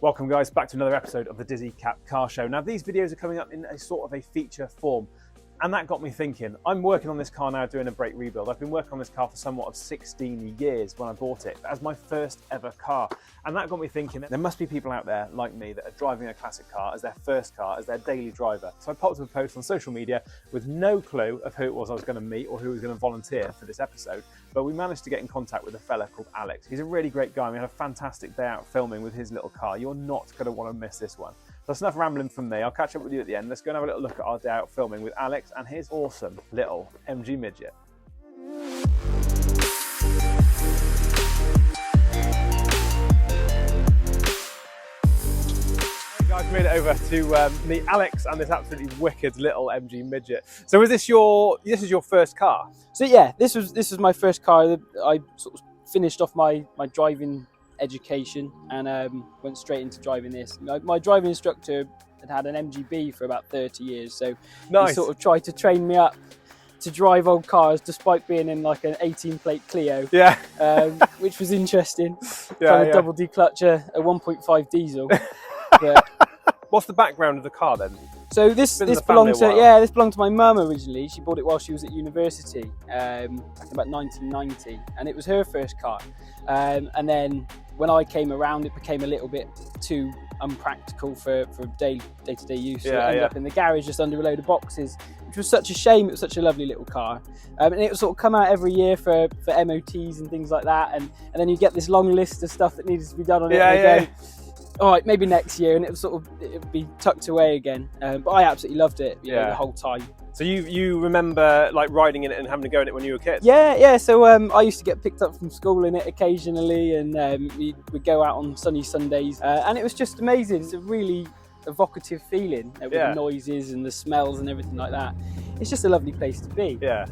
Welcome guys, back to another episode of the Dizzy Cap Car Show. Now these videos are coming up in a sort of a feature form, and that got me thinking. I'm working on this car now doing a brake rebuild. I've been working on this car for somewhat of 16 years when I bought it, as my first ever car. And that got me thinking, there must be people out there like me that are driving a classic car as their first car, as their daily driver. So I popped up a post on social media with no clue of who it was I was going to meet or who was going to volunteer for this episode. But we managed to get in contact with a fella called Alex. He's a really great guy. We had a fantastic day out filming with his little car. You're not going to want to miss this one. That's enough rambling from me. I'll catch up with you at the end. Let's go and have a little look at our day out filming with Alex and his awesome little MG Midget. Guys, made it over to meet Alex and this absolutely wicked little MG Midget. So is this your first car? So yeah, this was my first car. I sort of finished off my driving education and went straight into driving this. My driving instructor had an MGB for about 30 years, so nice. He sort of tried to train me up to drive old cars despite being in like an 18-plate Clio. Yeah. Which was interesting. Yeah, trying to double declutch a 1.5 diesel. But what's the background of the car then? so this belonged to my mum originally. She bought it while she was at university, back in about 1990, and it was her first car. And then when I came around, it became a little bit too unpractical for day-to-day use. So it ended up in the garage just under a load of boxes, which was such a shame. It was such a lovely little car. And it would sort of come out every year for MOTs and things like that. And then you get this long list of stuff that needed to be done on it. All right, maybe next year, and it would be tucked away again. But I absolutely loved it, the whole time. So you remember like riding in it and having to go in it when you were a kid? Yeah. So I used to get picked up from school in it occasionally, and we'd go out on sunny Sundays, and it was just amazing. It's a really evocative feeling with the noises and the smells and everything like that. It's just a lovely place to be. Yeah,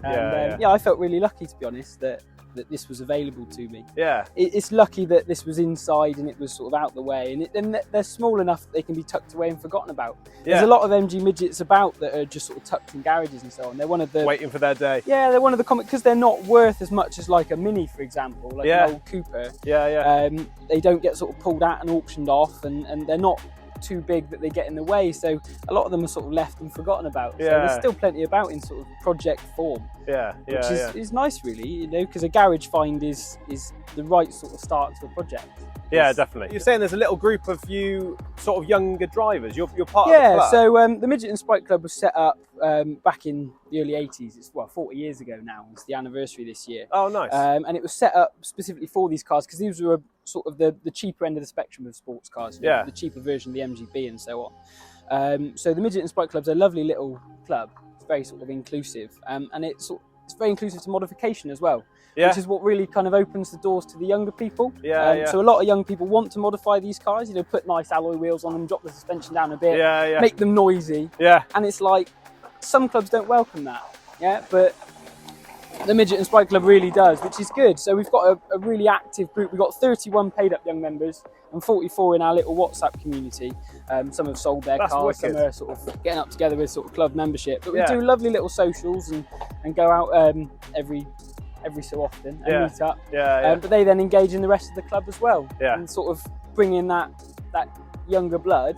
I felt really lucky, to be honest, that this was available to me. Yeah. It's lucky that this was inside and it was sort of out the way, and they're small enough that they can be tucked away and forgotten about. Yeah. There's a lot of MG Midgets about that are just sort of tucked in garages and so on. They're one of the... waiting for their day. Yeah, they're one of the common... because they're not worth as much as like a Mini, for example, like an old Cooper. They don't get sort of pulled out and auctioned off, and they're not too big that they get in the way, so a lot of them are sort of left and forgotten about. So there's still plenty about in sort of project form, which is nice, really, because a garage find is the right sort of start to a project. Yeah, definitely. You're saying there's a little group of you sort of younger drivers. You're part of the club. So the Midget and Sprite Club was set up back in the early 80s. It's 40 years ago now. It's the anniversary this year. Oh, nice. And it was set up specifically for these cars because these were sort of the cheaper end of the spectrum of sports cars. The cheaper version of the MGB and so on. So the Midget and Sprite Club's a lovely little club. It's very sort of inclusive, and it's very inclusive to modification as well. Which is what really kind of opens the doors to the younger people. So a lot of young people want to modify these cars, put nice alloy wheels on them, drop the suspension down a bit, make them noisy. And it's like, some clubs don't welcome that, but the Midget and Sprite Club really does, which is good. So we've got a really active group. We've got 31 paid up young members and 44 in our little WhatsApp community. Some have sold their cars, some are sort of getting up together with sort of club membership. But we do lovely little socials and go out every so often and meet up. But they then engage in the rest of the club as well, and sort of bring in that younger blood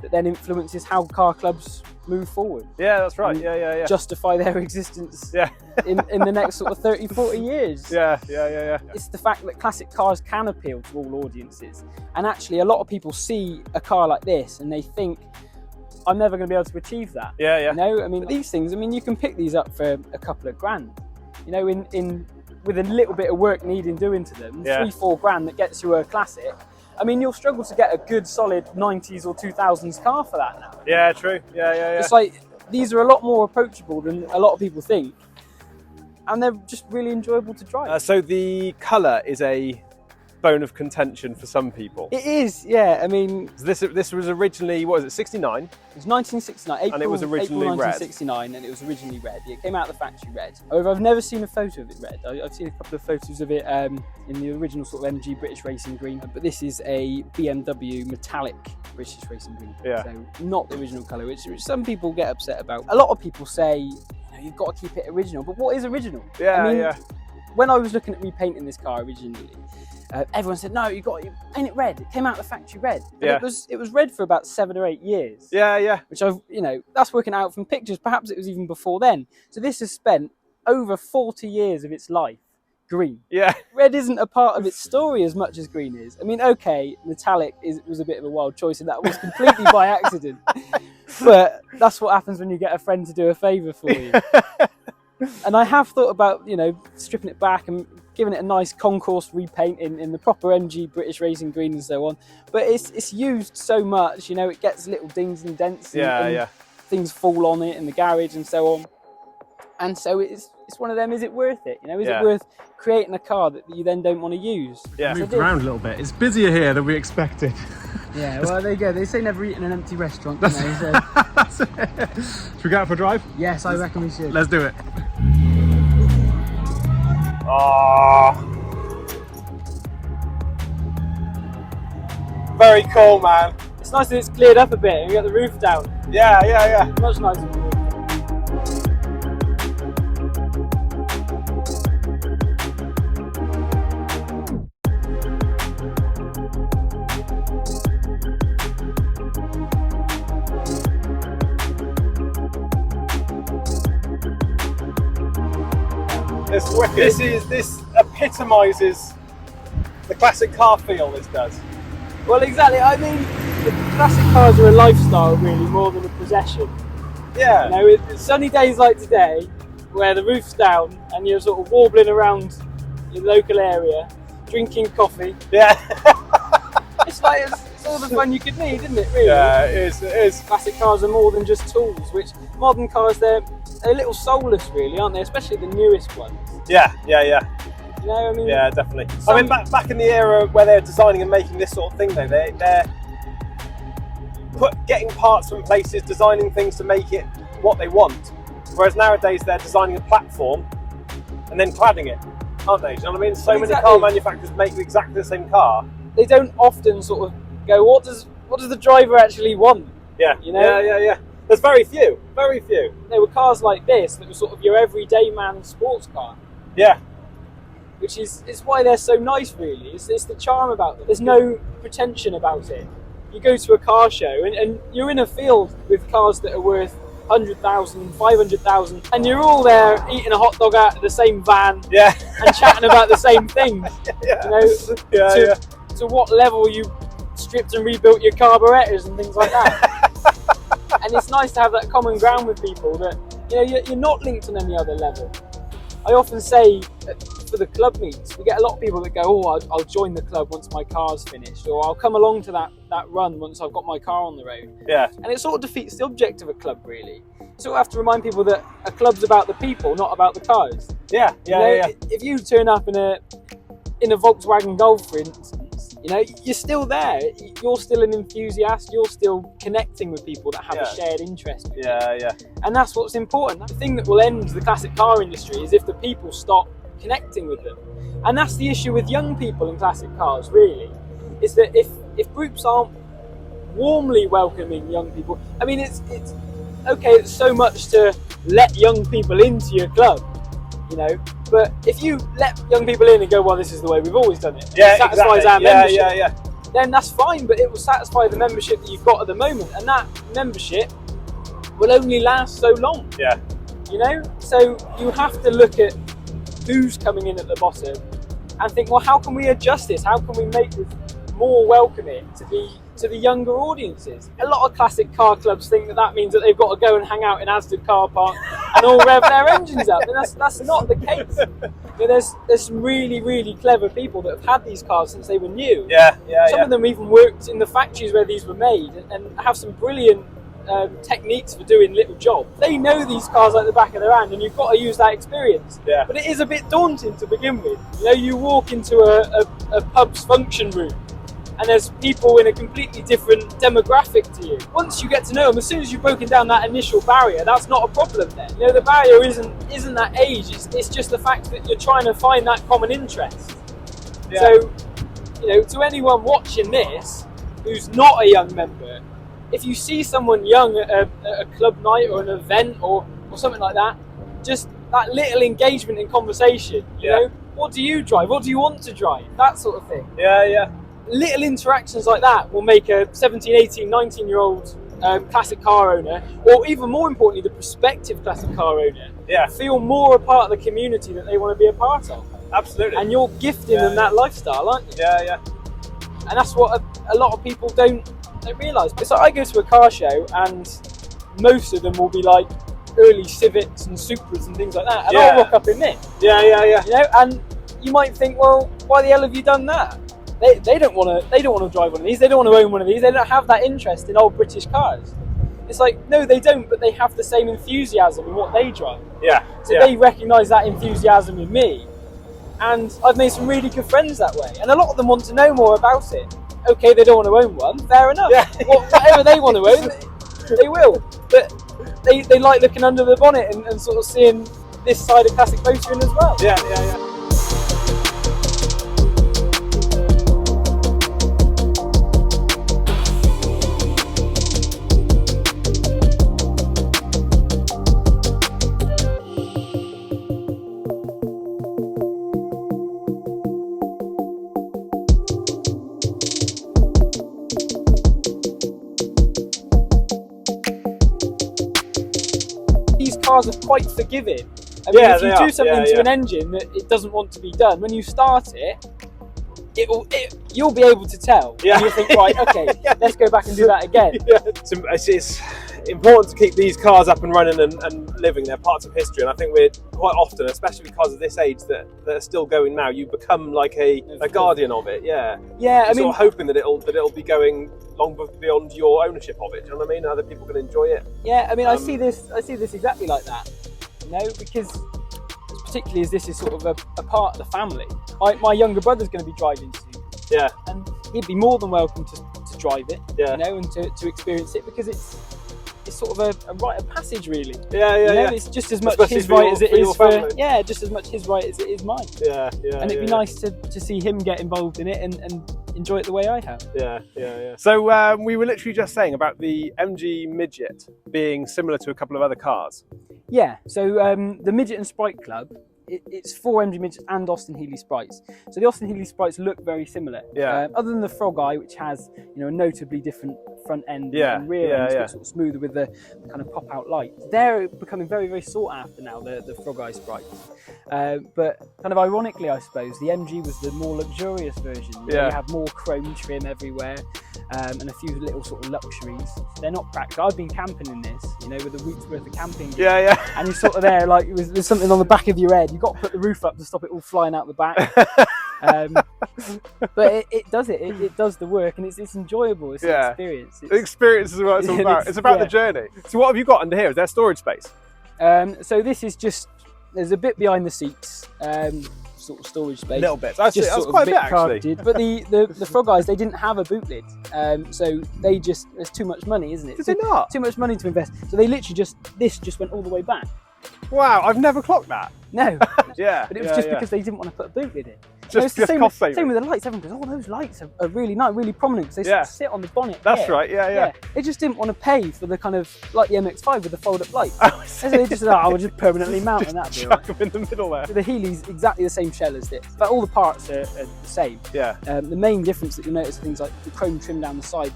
that then influences how car clubs move forward. Yeah, that's right. Justify their existence in the next sort of 30, 40 years. It's the fact that classic cars can appeal to all audiences, and actually a lot of people see a car like this and they think, I'm never going to be able to achieve that. I mean, these things, you can pick these up for a couple of grand. With a little bit of work needing doing to them, 3-4 grand that gets you a classic. You'll struggle to get a good solid 90s or 2000s car for that now. Yeah, true. It's like, these are a lot more approachable than a lot of people think, and they're just really enjoyable to drive. So the colour is a bone of contention for some people. It is, yeah. This was originally, what was it, 69? It was 1969, April, and it was originally April 1969, red. And it was originally red. It came out of the factory red. However, I've never seen a photo of it red. I've seen a couple of photos of it in the original sort of MG British Racing Green, but this is a BMW metallic British Racing Green. So not the original colour, which some people get upset about. A lot of people say, you've got to keep it original, but what is original? When I was looking at repainting this car originally, everyone said, no, you paint it red. It came out of the factory red. But Yeah. it was red for about 7 or 8 years. Yeah, yeah. Which that's working out from pictures. Perhaps it was even before then. So this has spent over 40 years of its life green. Yeah. Red isn't a part of its story as much as green is. I mean, okay, metallic was a bit of a wild choice, and that was completely by accident. But that's what happens when you get a friend to do a favour for you. And I have thought about, stripping it back and giving it a nice concourse repaint in the proper MG British Racing green and so on. But it's used so much, it gets little dings and dents and things fall on it in the garage and so on. And so it's one of them, is it worth it? Is it worth creating a car that you then don't want to use? Yeah. Moved around a little bit. It's busier here than we expected. Yeah, well, there you go. They say never eat in an empty restaurant, so. Should we go out for a drive? Yes, I reckon we should. Let's do it. Oh, very cool, man. It's nice that it's cleared up a bit and we got the roof down. Yeah, yeah, yeah. Much nicer. It's wicked. This epitomises the classic car feel, this does. Well, exactly. I mean, the classic cars are a lifestyle, really, more than a possession. Yeah. It's sunny days like today, where the roof's down and you're sort of warbling around your local area, drinking coffee. Yeah. It's all the fun you could need, isn't it, really? Yeah, it is. Classic cars are more than just tools, which modern cars, they're a little soulless, really, aren't they? Especially the newest ones. Yeah, yeah, yeah. I mean, yeah, definitely. I mean, back in the era where they're designing and making this sort of thing, though, they're getting parts from places, designing things to make it what they want. Whereas nowadays they're designing a platform and then cladding it, aren't they? Do you know what I mean? So many car manufacturers make exactly the same car. They don't often sort of go, what does the driver actually want? Yeah, yeah. There's very few. There were cars like this that were sort of your everyday man sports car. Yeah. Which is why they're so nice, really. It's the charm about them. There's no pretension about it. You go to a car show and you're in a field with cars that are worth 100,000, 500,000, and you're all there eating a hot dog out of the same van, and chatting about the same things. To what level you stripped and rebuilt your carburetors and things like that. And it's nice to have that common ground with people that you're not linked on any other level. I often say for the club meets, we get a lot of people that go, oh, I'll join the club once my car's finished, or I'll come along to that run once I've got my car on the road. Yeah. And it sort of defeats the object of a club, really. You sort of have to remind people that a club's about the people, not about the cars. Yeah. If you turn up in a Volkswagen Golf, for instance, you're still there. You're still an enthusiast. You're still connecting with people that have a shared interest with you. And that's what's important. The thing that will end the classic car industry is if the people stop connecting with them. And that's the issue with young people in classic cars, really, is that if groups aren't warmly welcoming young people, I mean, it's okay, it's so much to let young people into your club, but if you let young people in and go, well, this is the way we've always done it, it satisfies our membership, then that's fine, but it will satisfy the membership that you've got at the moment, and that membership will only last so long. So you have to look at who's coming in at the bottom and think, well, how can we adjust this? How can we make this more welcoming to the younger audiences? A lot of classic car clubs think that means that they've got to go and hang out in Asda car park and all rev their engines up, and that's not the case. There's some really, really clever people that have had these cars since they were new. Some of them even worked in the factories where these were made and have some brilliant techniques for doing little jobs. They know these cars like the back of their hand, and you've got to use that experience. But it is a bit daunting to begin with. You walk into a pub's function room and there's people in a completely different demographic to you. Once you get to know them, as soon as you've broken down that initial barrier, that's not a problem then. The barrier isn't that age, it's just the fact that you're trying to find that common interest. So, to anyone watching this who's not a young member, if you see someone young at a club night or an event or something like that, just that little engagement in conversation, what do you drive? What do you want to drive? That sort of thing. Yeah. Little interactions like that will make a 17, 18, 19-year-old classic car owner, or even more importantly, the prospective classic car owner, feel more a part of the community that they want to be a part of. Absolutely. And you're gifting them that lifestyle, aren't you? Yeah. And that's what a lot of people don't realise. It's like I go to a car show and most of them will be like early Civics and Supras and things like that, and I'll rock up in this. Yeah. You know, and you might think, well, why the hell have you done that? They don't want to drive one of these. They don't want to own one of these. They don't have that interest in old British cars. It's like, no, they don't, but they have the same enthusiasm in what they drive. So they recognise that enthusiasm in me, and I've made some really good friends that way. And a lot of them want to know more about it. Okay, they don't want to own one. Fair enough. Whatever they want to own, they will. But they like looking under the bonnet and sort of seeing this side of classic motoring as well. Yeah. These cars are quite forgiving. I mean, if you do something to an engine that it doesn't want to be done, when you start it, you'll be able to tell. And you'll think, right, okay, let's go back and do that again. It's important to keep these cars up and running and living. They're parts of history, and I think we're quite often, especially because of this age that are still going now, you become like a guardian of it. I mean, sort of hoping that it'll be going long beyond your ownership of it. Do you know what I mean? Other people can enjoy it. Yeah, I mean, I see this exactly like that. You know, because particularly as this is sort of a part of the family. My younger brother's going to be driving soon. And he'd be more than welcome to drive it. You know, and to experience it, because it's sort of a rite of passage, really. You know, it's just as much his right as it is for just as much his right as it is mine. And it'd be nice to see him get involved in it and enjoy it the way I have. So we were literally just saying about the MG Midget being similar to a couple of other cars. So the Midget and Sprite Club, it's for MG Midgets and Austin Healey Sprites. So the Austin Healey Sprites look very similar. Other than the Frog Eye, which has a notably different front end and rear end, sort of smoother with the kind of pop out light. They're becoming very, very sought after now, the Frog Eye Sprites. But kind of ironically, I suppose, the MG was the more luxurious version. You have more chrome trim everywhere. And a few little sort of luxuries. They're not practical. I've been camping in this, with a week's worth of camping gear. And you're sort of there, like there's something on the back of your head. You've got to put the roof up to stop it all flying out the back. But it does it. It does the work, and it's enjoyable. It's an experience. The experience is what it's all about. It's about the journey. So what have you got under here? Is there storage space? So this is just, there's a bit behind the seats. Sort of storage space. Little bit. That's quite a bit actually. But the Frog Eyes, they didn't have a boot lid, so they just, there's too much money, isn't it? Did they not? Too much money to invest. So they literally this just went all the way back. Wow, I've never clocked that. No. But it was just because they didn't want to put a boot lid in. Just cost saving. Same with the lights. Everyone goes, oh, those lights are really nice, really prominent, because they sort of sit on the bonnet. That's right, yeah. They just didn't want to pay for the kind of, like the MX-5 with the fold-up lights. So they just said, we'll just permanently mount and that'd be chuck them in the middle there. So the Healey's exactly the same shell as this, but all the parts are the same. The main difference that you'll notice are things like the chrome trim down the side.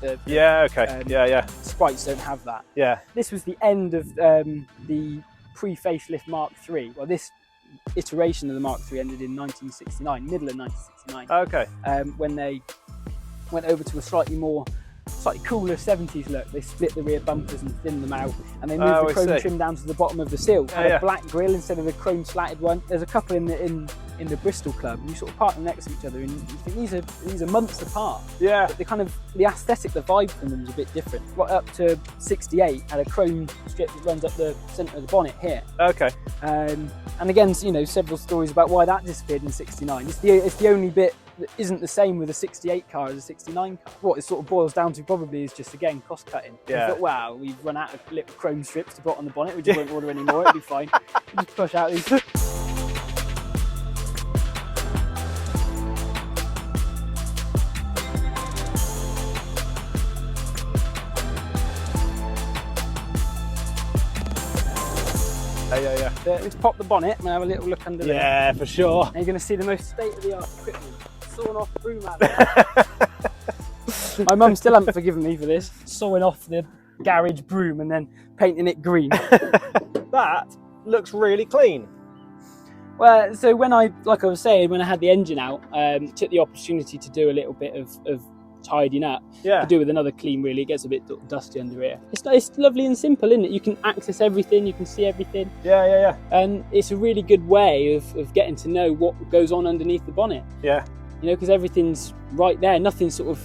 Sprites don't have that. This was the end of the pre-facelift Mark III. Well, this iteration of the Mark III ended in 1969, middle of 1969. When they went over to a slightly cooler 70s look. They split the rear bumpers and thinned them out, and they moved the chrome trim down to the bottom of the sill. A black grille instead of the chrome slatted one. There's a couple in the Bristol Club, and you sort of park them next to each other, and you think these are months apart. But the aesthetic, the vibe from them is a bit different. Right up to 68 had a chrome strip that runs up the centre of the bonnet here. And again, several stories about why that disappeared in 69. It's the only bit that isn't the same with a 68 car as a 69 car. What it sort of boils down to probably is just, again, cost cutting. But wow, we've run out of little chrome strips to put on the bonnet. We just won't order any more. It'll be fine. We'll just push out these. yeah. Let's pop the bonnet and have a little look under there. Yeah, for sure. And you're going to see the most state-of-the-art equipment. Sawn off broom out there. My mum still hasn't forgiven me for this. Sawing off the garage broom and then painting it green. That looks really clean. Well, so when like I was saying, when I had the engine out, took the opportunity to do a little bit of tidying up. Yeah. To do with another clean, really. It gets a bit dusty under here. It's lovely and simple, isn't it? You can access everything, you can see everything. Yeah. And it's a really good way of getting to know what goes on underneath the bonnet. Yeah. You know, because everything's right there. Nothing's sort of,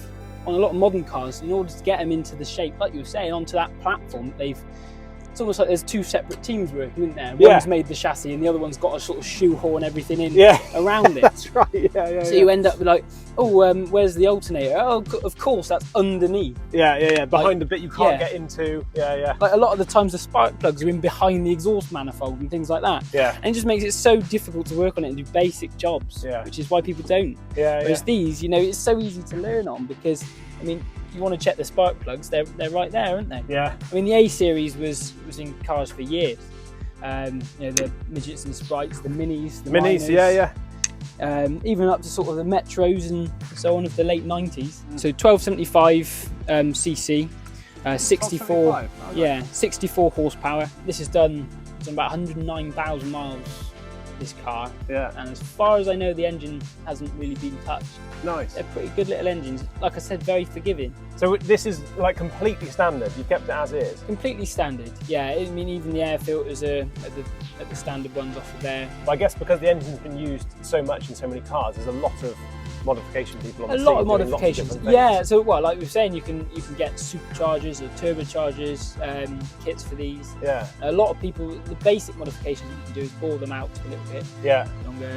on a lot of modern cars, in order to get them into the shape, like you were saying, onto that platform, it's almost like there's two separate teams working, isn't there? Yeah. One's made the chassis and the other one's got to sort of shoehorn everything in around it. That's right, yeah. So you end up with like, where's the alternator? Oh, of course, that's underneath. Yeah. Behind like, the bit you can't get into. Yeah. Like a lot of the times the spark plugs are in behind the exhaust manifold and things like that. Yeah. And it just makes it so difficult to work on it and do basic jobs, which is why people don't. Yeah. These, you know, it's so easy to learn on because, I mean, you want to check the spark plugs, they're right there, aren't they? Yeah. I mean, the A series was in cars for years. You know, the Midgets and Sprites, the Minis, the Minis, yeah. Even up to sort of the Metros and so on of the late 90s. So 1275 cc, 64, 64 horsepower. This is done about 109,000 miles. This car, and as far as I know, the engine hasn't really been touched. Nice. They're pretty good little engines. Like I said, very forgiving. So this is like completely standard. You kept it as is. Completely standard. Yeah. I mean, even the air filters are at the standard ones off of there. But I guess because the engine's been used so much in so many cars, there's a lot of modification people on the scene. A lot of doing modifications. Lots of yeah. So like we were saying, you can get superchargers or turbochargers kits for these. Yeah. A lot of people, the basic modifications you can do is bore them out a little bit. Yeah. Longer.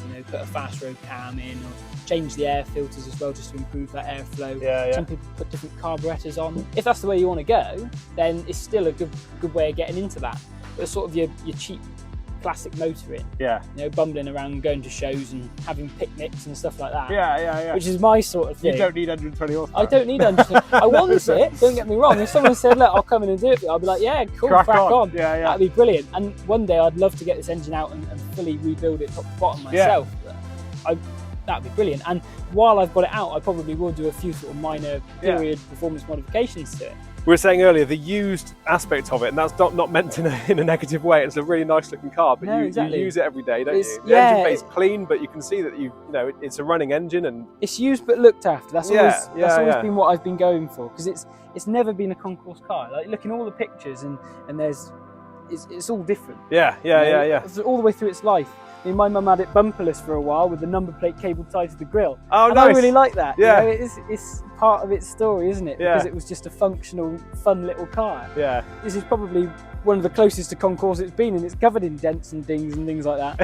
You know, put a fast road cam in, or change the air filters as well, just to improve that airflow. Yeah. Some people put different carburetors on. If that's the way you want to go, then it's still a good way of getting into that. But sort of your cheap classic motoring. Yeah. You know, bumbling around, going to shows and having picnics and stuff like that. Yeah. Which is my sort of thing. You don't need 120 horsepower. I don't need 120. I want it, don't get me wrong. If someone said, look, I'll come in and do it for you, I'll be like, yeah, cool, crack on. Yeah. That'd be brilliant. And one day I'd love to get this engine out and fully rebuild it top to bottom myself. That'd be brilliant. And while I've got it out, I probably will do a few sort of minor period performance modifications to it. We were saying earlier the used aspect of it, and that's not meant in a negative way. It's a really nice looking car, but you use it every day, don't you? The engine bay's clean, but you can see that it's a running engine, and it's used but looked after. That's always been what I've been going for, because it's never been a concourse car. Like looking at all the pictures, and it's all different. Yeah. It's all the way through its life. I mean, my mum had it bumperless for a while with the number plate cable tied to the grille. Oh, and nice. I really like that. Yeah. You know, it's part of its story, isn't it? Yeah. Because it was just a functional, fun little car. Yeah. This is probably one of the closest to concourse it's been, and it's covered in dents and dings and things like that.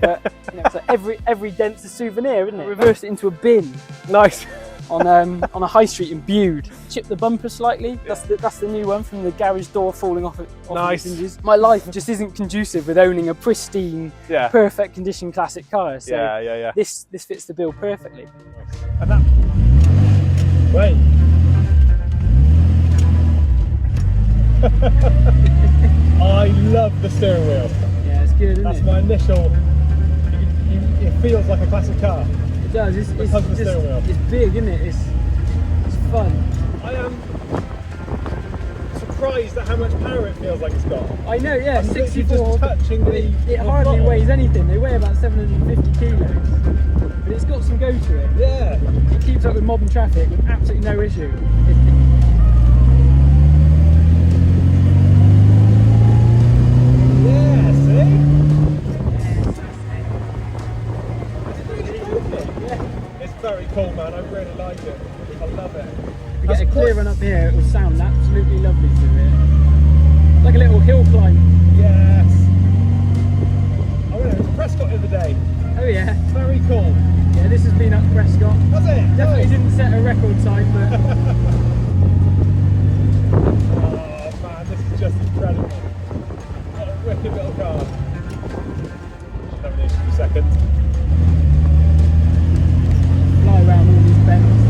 But you know, it's like every dent's a souvenir, isn't it? Reverse it into a bin. Nice. On a high street in Bude. Chip the bumper slightly. That's the new one from the garage door falling off Nice. its hinges. My life just isn't conducive with owning a pristine, perfect condition classic car. So this fits the bill perfectly. And that... Wait. I love the steering wheel. Yeah, it's good, isn't it? That's my initial. It feels like a classic car. It does. It's big, isn't it? It's fun. I am surprised at how much power it feels like it's got. I know, yeah. I'm 64. Just touching it hardly weighs anything. They weigh about 750 kilos, but it's got some go to it. Yeah. It keeps up with modern traffic with absolutely no issue. Yeah. See. Very cool, man. I really like it. I love it. We get a clear run up here, it will sound absolutely lovely through here. Like a little hill climb. Yes. I went over to Prescott the other day. Oh yeah. Very cool. Yeah, this has been up Prescott. Has it? Definitely didn't set a record time, but... Oh man, this is just incredible. What a wicked little car. Should have an issue for a second. Fly around all these bends.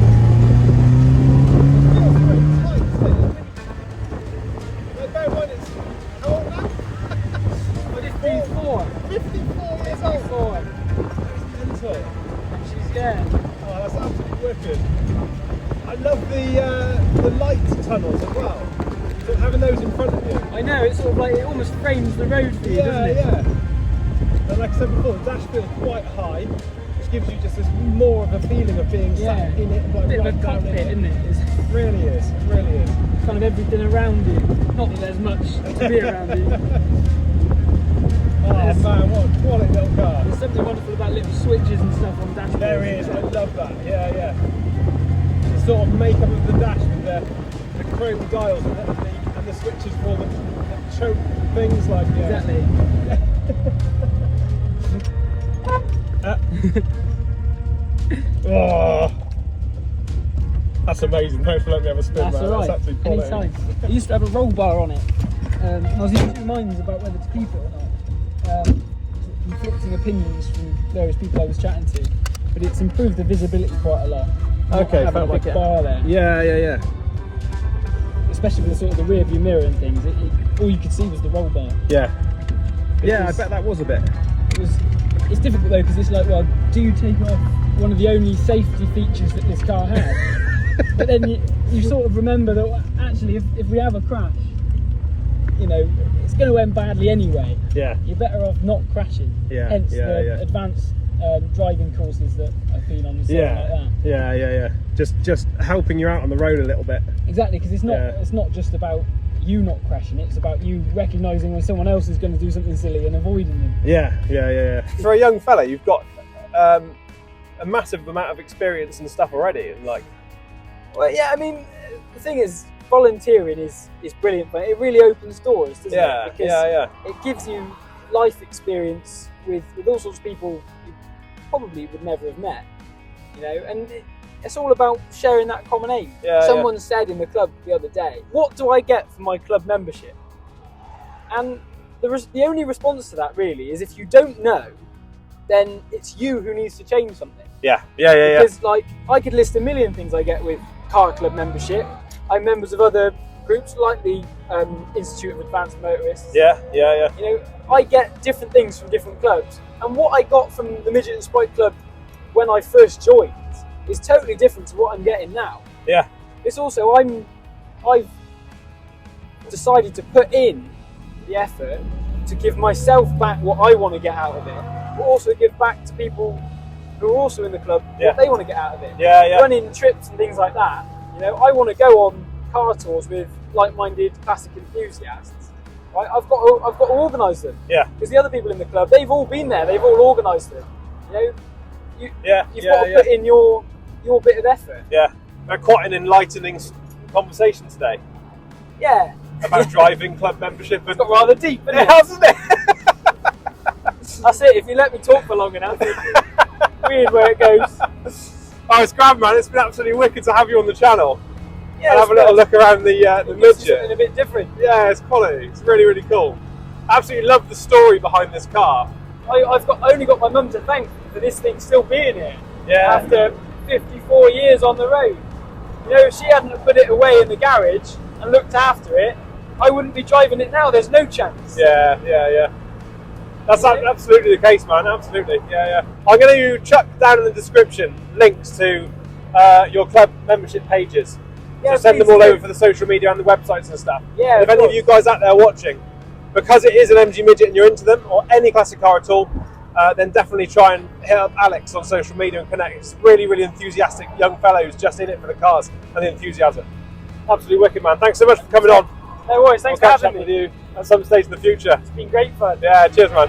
I love the light tunnels as well. So having those in front of you. I know, it's sort of like, it almost frames the road for you, doesn't it? Yeah. And like I said before, the dash feels quite high, which gives you just this more of a feeling of being sat in it. Like, a bit of a cockpit, isn't it? It really is. It really is. Kind of everything around you. Not that there's much to be around you. Oh man, what a quality little car. There's something wonderful about little switches and stuff on dashboard. There is, I love that. Yeah. The sort of makeup of the dash with the chrome dials and the switches for the choke things like Exactly. Oh, that's amazing. Thanks for letting me have a spin. That's alright. That's absolutely quality. Anytime. I used to have a roll bar on it. And I was in two minds about whether to keep it or not. Conflicting opinions from various people I was chatting to, but it's improved the visibility quite a lot. Okay, having a big bar there. Yeah. Especially with the sort of the rear view mirror and things, all you could see was the roll bar. Yeah, I bet that was a bit. It's difficult though, because it's like, well, do you take off one of the only safety features that this car has? But then you sort of remember that actually, if we have a crash, you know, it's going to end badly anyway. Yeah. You're better off not crashing. Hence the advanced driving courses that I've been on and stuff like that. Yeah. Just helping you out on the road a little bit. Exactly, because it's not just about you not crashing, it's about you recognising when someone else is going to do something silly and avoiding them. Yeah. For a young fella, you've got a massive amount of experience and stuff already, and like. Well, yeah, I mean, the thing is, volunteering is brilliant, but it really opens doors, doesn't it? Because it gives you life experience with all sorts of people you probably would never have met, you know, and it's all about sharing that common aim. Someone said in the club the other day, what do I get for my club membership? And the only response to that really is, if you don't know, then it's you who needs to change something. Yeah. Because like, I could list a million things I get with car club membership. I'm members of other groups like the Institute of Advanced Motorists. Yeah. You know, I get different things from different clubs, and what I got from the Midget and Sprite Club when I first joined is totally different to what I'm getting now. Yeah. It's also, I've decided to put in the effort to give myself back what I want to get out of it, but also give back to people who are also in the club what they want to get out of it. Running trips and things like that. You know, I want to go on car tours with like-minded classic enthusiasts. Right? I've got to organise them. Because the other people in the club, they've all been there. They've all organised them. You know, you've got to put in your bit of effort. Quite an enlightening conversation today. About driving, club membership. It's got rather deep, hasn't it? That's it. If you let me talk for long enough, it's weird where it goes. Oh, it's grand, man. It's been absolutely wicked to have you on the channel. And have a little look around the Midget. Something a bit different. Yeah, it's quality. It's really, really cool. I absolutely love the story behind this car. I've only got my mum to thank for this thing still being here. After 54 years on the road. You know, if she hadn't put it away in the garage and looked after it, I wouldn't be driving it now. There's no chance. Yeah. That's absolutely the case, man. Absolutely. I'm going to chuck down in the description links to your club membership pages. So send them all over for the social media and the websites and stuff. If any of you guys out there watching, because it is an MG Midget and you're into them, or any classic car at all, then definitely try and hit up Alex on social media and connect. It's really, really enthusiastic young fellow who's just in it for the cars and the enthusiasm. Absolutely wicked, man. Thanks so much for coming on. No worries, thanks for having me. With you at some stage in the future. It's been great fun. Yeah, cheers, man.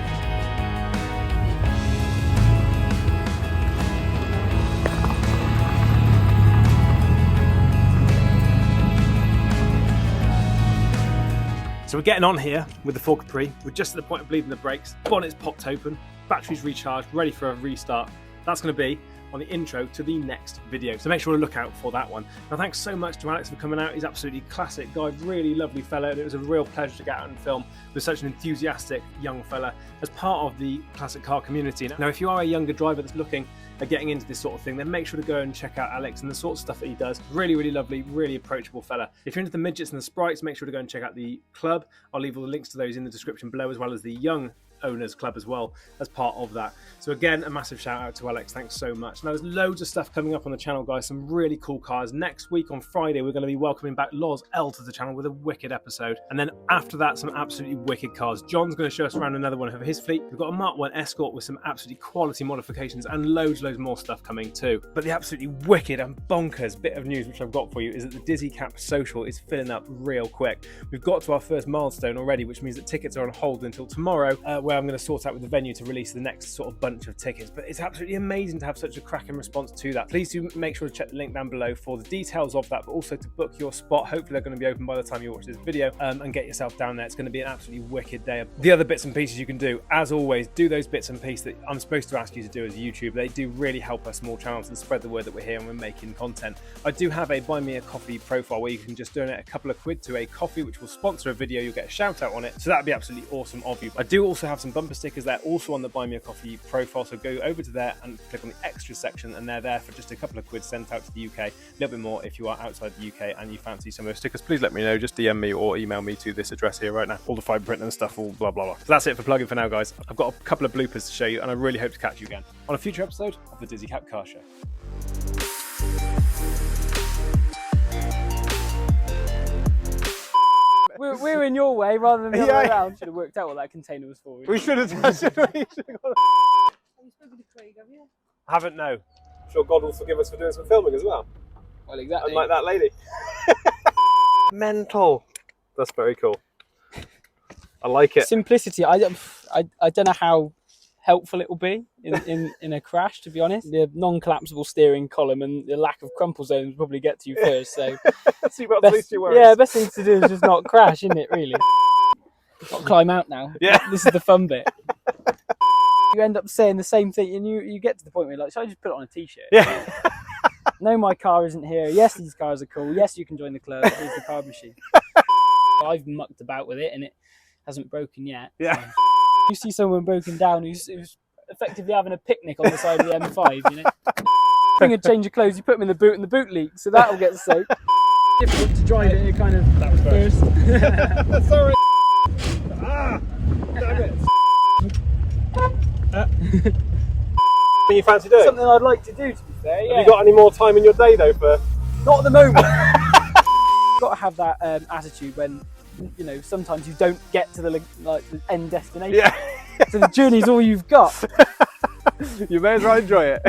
So we're getting on here with the full Capri. We're just at the point of bleeding the brakes. Bonnet's popped open, battery's recharged, ready for a restart. That's going to be on the intro to the next video. So make sure to look out for that one. Now, thanks so much to Alex for coming out. He's absolutely classic guy, really lovely fella, and it was a real pleasure to get out and film with such an enthusiastic young fella as part of the classic car community. Now, if you are a younger driver that's looking at getting into this sort of thing, then make sure to go and check out Alex and the sort of stuff that he does. Really, really lovely, really approachable fella. If you're into the Midgets and the Sprites, make sure to go and check out the club. I'll leave all the links to those in the description below, as well as the young Owners Club as well as part of that. So again, a massive shout out to Alex. Thanks so much. Now there's loads of stuff coming up on the channel, guys. Some really cool cars. Next week on Friday, we're going to be welcoming back Loz L to the channel with a wicked episode. And then after that, some absolutely wicked cars. John's going to show us around another one of his fleet. We've got a Mark 1 Escort with some absolutely quality modifications and loads more stuff coming too. But the absolutely wicked and bonkers bit of news which I've got for you is that the Dizzy Cap Social is filling up real quick. We've got to our first milestone already, which means that tickets are on hold until tomorrow, where I'm going to sort out with the venue to release the next sort of bunch of tickets. But it's absolutely amazing to have such a cracking response to that. Please do make sure to check the link down below for the details of that, but also to book your spot. Hopefully they're going to be open by the time you watch this video, and get yourself down there. It's going to be an absolutely wicked day. The other bits and pieces you can do, as always, do those bits and pieces that I'm supposed to ask you to do as a YouTuber. They do really help us small channels and spread the word that we're here and we're making content. I do have a Buy Me a Coffee profile where you can just donate a couple of quid to a coffee which will sponsor a video. You'll get a shout out on it, so that'd be absolutely awesome of you. I do also have some bumper stickers there also on the Buy Me a Coffee profile, so go over to there and click on the extra section and they're there for just a couple of quid sent out to the UK. A little bit more if you are outside the UK and you fancy some of those stickers. Please let me know. Just DM me or email me to this address here right now. All the fine print and stuff, all blah blah blah. So that's it for plugging for now, guys. I've got a couple of bloopers to show you and I really hope to catch you again on a future episode of the Dizzy Cap Car Show. We're in your way rather than the other way around. Should have worked out what that container was for. We should have done. Have you spoken to Craig, have you? Haven't, no. I'm sure God will forgive us for doing some filming as well. Well, exactly. Unlike that lady. Mental. That's very cool. I like it. Simplicity. I don't know how helpful it will be in a crash, to be honest. The non-collapsible steering column and the lack of crumple zones will probably get to you first. So, best thing to do is just not crash, isn't it? Really. Got to climb out now. Yeah. This is the fun bit. You end up saying the same thing, and you get to the point where you're like, should I just put it on a t-shirt? Yeah. No, my car isn't here. Yes, these cars are cool. Yes, you can join the club. Here's the card machine. I've mucked about with it, and it hasn't broken yet. Yeah. So. You see someone broken down who's effectively having a picnic on the side of the M5, you know? Bring a change of clothes, you put them in the boot and the boot leaks, so that'll get soaked. Difficult to drive it, kind of that was burst. Sorry. Ah, damn it. What you fancy doing? Something I'd like to do, to be fair, yeah. Have you got any more time in your day though for... Not at the moment. You've got to have that attitude when, you know, sometimes you don't get to the end destination. Yeah. So the journey's all you've got. You may as well enjoy it.